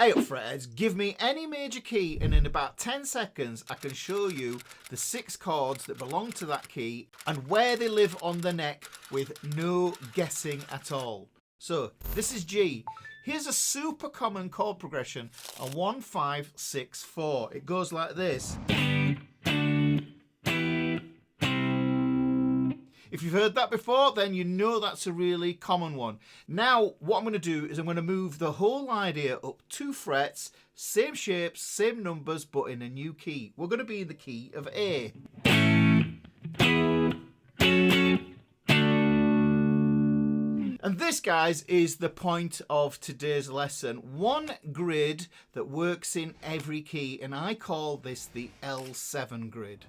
Eyup FretHeads, give me any major key and in about 10 seconds I can show you the 6 chords that belong to that key and where they live on the neck with no guessing at all. So this is G. Here's a super common chord progression, a 1, 5, 6, 4. It goes like this. If you've heard that before, then you know that's a really common one. Now, what I'm going to do is I'm going to move the whole idea up 2 frets, same shapes, same numbers, but in a new key. We're going to be in the key of A. And this, guys, is the point of today's lesson. One grid that works in every key, and I call this the L7 grid.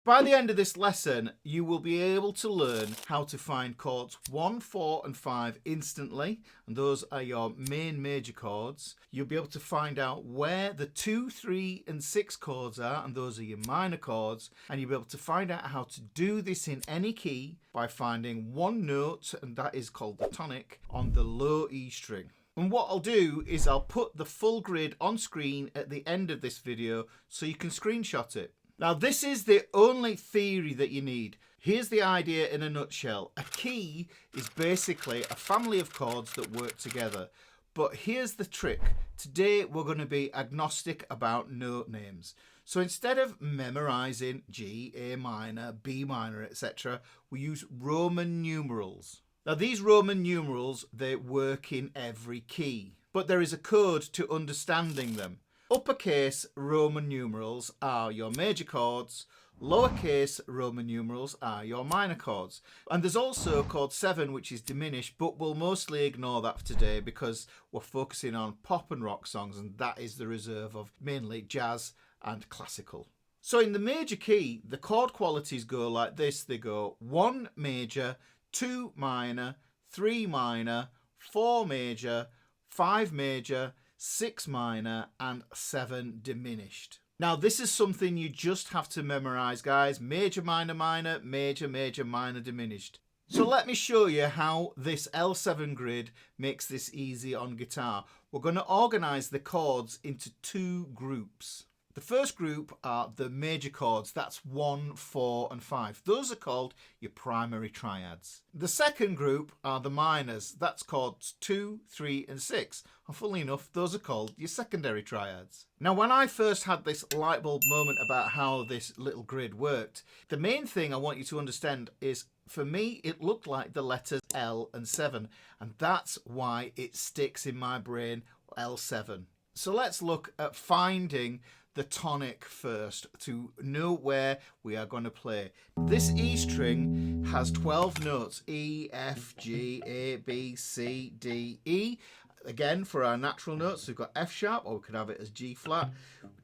By the end of this lesson, you will be able to learn how to find chords 1, 4 and 5 instantly, and those are your main major chords. You'll be able to find out where the 2, 3 and 6 chords are, and those are your minor chords, and you'll be able to find out how to do this in any key by finding one note, and that is called the tonic, on the low E string. And what I'll do is I'll put the full grid on screen at the end of this video so you can screenshot it. Now, this is the only theory that you need. Here's the idea in a nutshell. A key is basically a family of chords that work together. But here's the trick. Today, we're going to be agnostic about note names. So instead of memorizing G, A minor, B minor, etc., we use Roman numerals. Now, these Roman numerals, they work in every key. But there is a code to understanding them. Uppercase Roman numerals are your major chords, lowercase Roman numerals are your minor chords. And there's also chord 7, which is diminished, but we'll mostly ignore that for today because we're focusing on pop and rock songs, and that is the reserve of mainly jazz and classical. So in the major key, the chord qualities go like this. They go 1 major, 2 minor, 3 minor, 4 major, 5 major, 6 minor and 7 diminished. Now this is something you just have to memorize, guys. Major, minor, minor, major, major, minor, diminished. So let me show you how this L7 grid makes this easy on guitar. We're going to organize the chords into 2 groups. The first group are the major chords, that's 1, 4 and 5. Those are called your primary triads. The second group are the minors, that's chords 2, 3 and 6. And funnily enough, those are called your secondary triads. Now, when I first had this light bulb moment about how this little grid worked, the main thing I want you to understand is, for me, it looked like the letters L and 7, and that's why it sticks in my brain, L7. So let's look at finding the tonic first to know where we are going to play. This E string has 12 notes, E, F, G, A, B, C, D, E. Again, for our natural notes, we've got F sharp, or we could have it as G flat.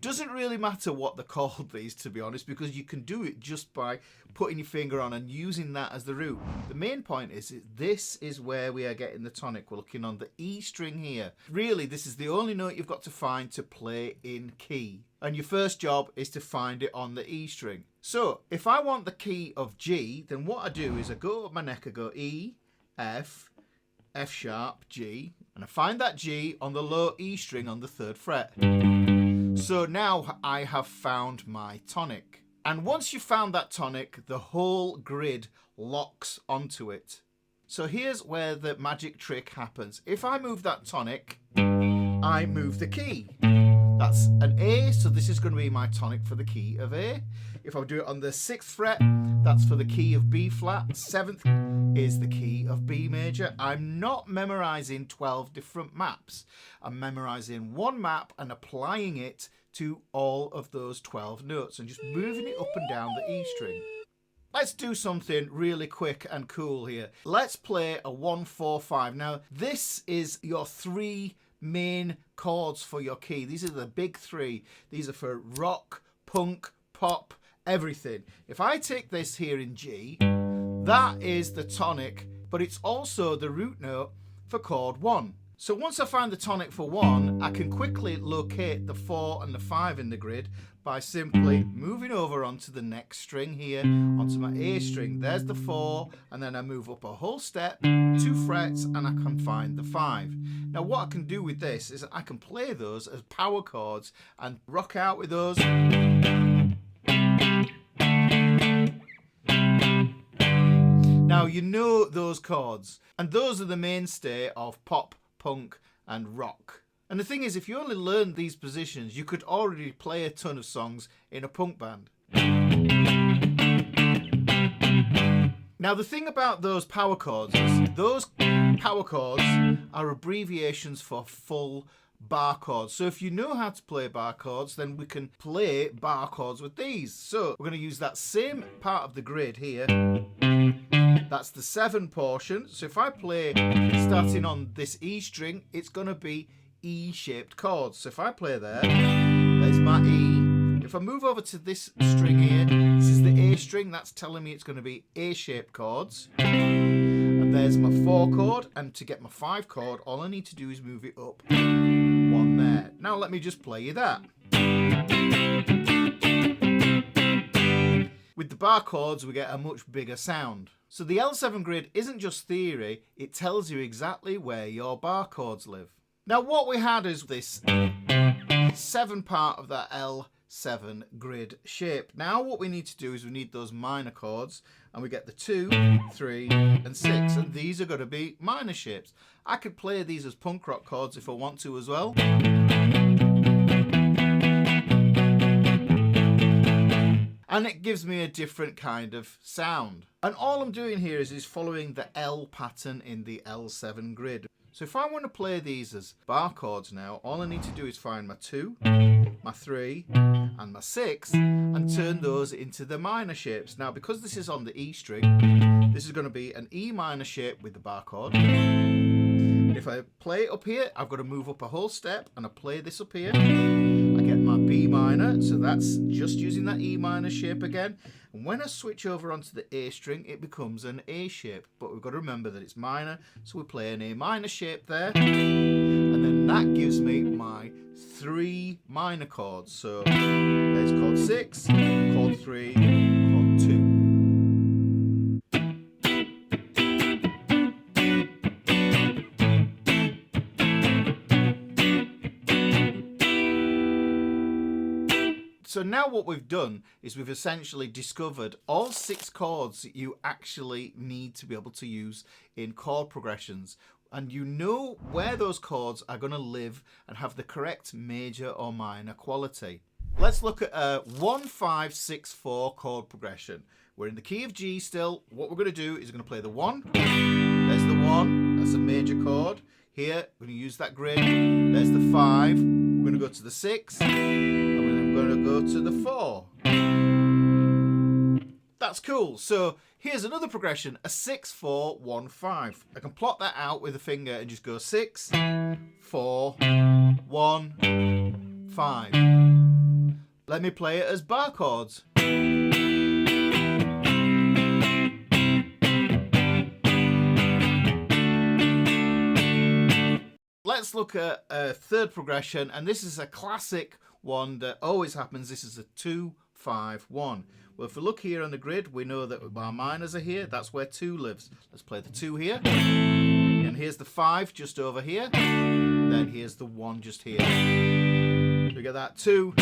Doesn't really matter what they're called these, to be honest, because you can do it just by putting your finger on and using that as the root. The main point is this is where we are getting the tonic. We're looking on the E string here. Really, this is the only note you've got to find to play in key. And your first job is to find it on the E string. So if I want the key of G, then what I do is I go up my neck, I go E, F, F sharp, G, and I find that G on the low E string on the 3rd fret. So now I have found my tonic. And once you've found that tonic, the whole grid locks onto it. So here's where the magic trick happens. If I move that tonic, I move the key. That's an A, so this is going to be my tonic for the key of A. If I do it on the 6th fret, that's for the key of B flat. 7th is the key of B major. I'm not memorizing 12 different maps. I'm memorizing one map and applying it to all of those 12 notes and just moving it up and down the E string. Let's do something really quick and cool here. Let's play a 1, 4, 5. Now, this is your 3 main chords for your key. These are the big 3. These are for rock, punk, pop, everything. If I take this here in G, that is the tonic, but it's also the root note for chord 1. So once I find the tonic for 1, I can quickly locate the 4 and the 5 in the grid by simply moving over onto the next string here, onto my A string. There's the 4, and then I move up a whole step, 2 frets, and I can find the 5. Now what I can do with this is I can play those as power chords and rock out with those. Now you know those chords, and those are the mainstay of pop, punk and rock. And the thing is, if you only learned these positions, you could already play a ton of songs in a punk band. Now the thing about those power chords is those power chords are abbreviations for full bar chords. So if you know how to play bar chords, then we can play bar chords with these. So we're going to use that same part of the grid here. That's the 7 portion. So if I play starting on this E string, it's going to be E-shaped chords. So if I play there, there's my E. If I move over to this string here, this is the A string, that's telling me it's going to be A-shaped chords. And there's my 4 chord, and to get my 5 chord, all I need to do is move it up 1 there. Now let me just play you that. With the bar chords, we get a much bigger sound. So the L7 grid isn't just theory, it tells you exactly where your bar chords live. Now what we had is this 7 part of that L7 grid shape. Now what we need to do is we need those minor chords, and we get the 2, 3 and 6, and these are going to be minor shapes. I could play these as punk rock chords if I want to as well. And it gives me a different kind of sound. And all I'm doing here is following the L pattern in the L7 grid. So if I want to play these as bar chords now, all I need to do is find my 2, my 3 and my 6 and turn those into the minor shapes. Now because this is on the E string, this is going to be an E minor shape with the bar chord. If I play it up here, I've got to move up a whole step, and I play this up here. I get my B minor, so that's just using that E minor shape again. And when I switch over onto the A string, it becomes an A shape. But we've got to remember that it's minor, so we play an A minor shape there. And then that gives me my 3 minor chords. So there's chord 6, chord 3, chord 2. So now what we've done is we've essentially discovered all 6 chords that you actually need to be able to use in chord progressions. And you know where those chords are going to live and have the correct major or minor quality. Let's look at a 1-5-6-4 chord progression. We're in the key of G still. What we're going to do is we're going to play the 1. There's the 1. That's a major chord. Here, we're going to use that grid. There's the 5. We're going to go to the 6. I'm going to go to the 4. That's cool. So here's another progression, a 6-4-1-5. I can plot that out with a finger and just go 6, 4, 1, 5. Let me play it as bar chords. Let's look at a third progression, and this is a classic one that always happens. This is a 2-5-1. Well, if we look here on the grid, we know that our minors are here. That's where 2 lives. Let's play the 2 here. And here's the 5 just over here. Then here's the 1 just here. We get that 2.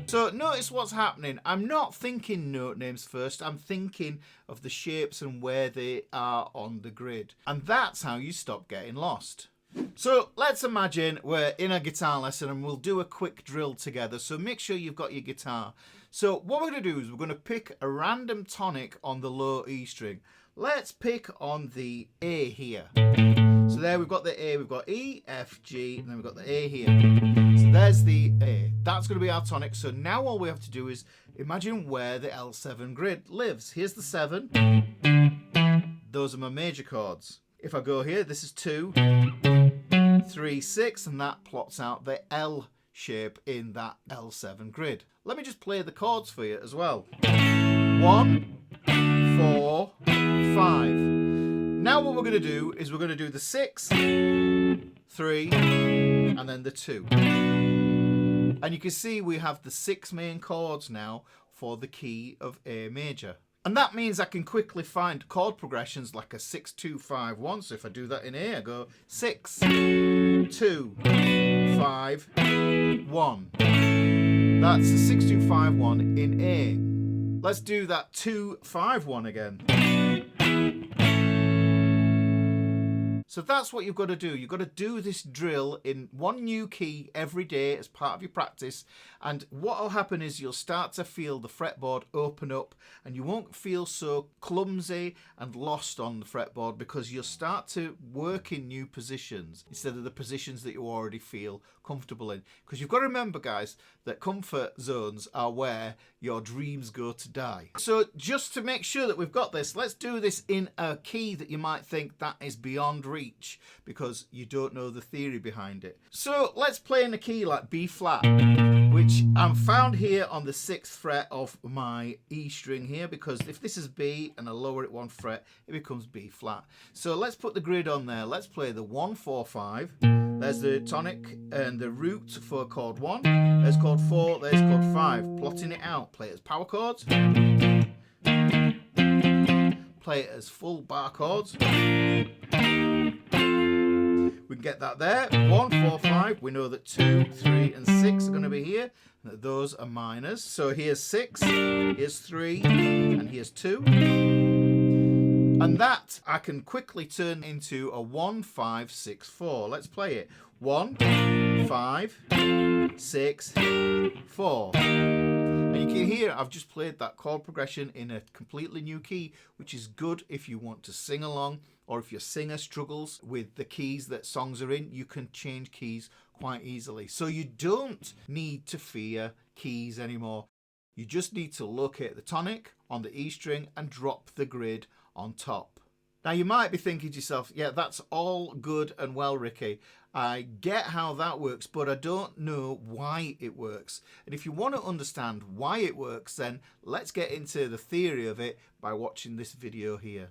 So notice what's happening. I'm not thinking note names first. I'm thinking of the shapes and where they are on the grid. And that's how you stop getting lost. So let's imagine we're in a guitar lesson and we'll do a quick drill together. So make sure you've got your guitar. So what we're going to do is we're going to pick a random tonic on the low E string. Let's pick on the A here. So there we've got the A, we've got E, F, G, and then we've got the A here. So there's the A. That's going to be our tonic. So now all we have to do is imagine where the L7 grid lives. Here's the 7. Those are my major chords. If I go here, this is 2, 3, 6, and that plots out the L shape in that L7 grid. Let me just play the chords for you as well. 1, 4, 5. Now what we're going to do is we're going to do the 6, 3, and then the 2. And you can see we have the 6 main chords now for the key of A major. And that means I can quickly find chord progressions like a 6, 2, 5, 1. So if I do that in A, I go 6, 2, 5, 1. That's a 6, 2, 5, 1 in A. Let's do that 2, 5, 1 again. So that's what you've got to do. You've got to do this drill in one new key every day as part of your practice. And what will happen is you'll start to feel the fretboard open up and you won't feel so clumsy and lost on the fretboard because you'll start to work in new positions instead of the positions that you already feel comfortable in. Because you've got to remember, guys, that comfort zones are where your dreams go to die. So just to make sure that we've got this, let's do this in a key that you might think that is beyond reach because you don't know the theory behind it. So let's play in a key like B flat, which I'm found here on the 6th fret of my E string here, because if this is B and I lower it 1 fret, it becomes B flat. So let's put the grid on there. Let's play the 1, 4, 5. There's the tonic and the root for chord 1. There's chord 4, there's chord 5. Plotting it out. Play it as power chords. Play it as full bar chords. We can get that there. 1, 4, 5. We know that 2, 3, and 6 are going to be here. Those are minors. So here's 6, here's 3, and here's 2. And that I can quickly turn into a 1, 5, 6, 4. Let's play it. 1, 5, 6, 4. And you can hear I've just played that chord progression in a completely new key, which is good if you want to sing along, or if your singer struggles with the keys that songs are in, you can change keys quite easily. So you don't need to fear keys anymore. You just need to locate the tonic on the E string and drop the grid on top. Now you might be thinking to yourself, yeah, that's all good and well, Ricky. I get how that works, but I don't know why it works. And if you want to understand why it works, then let's get into the theory of it by watching this video here.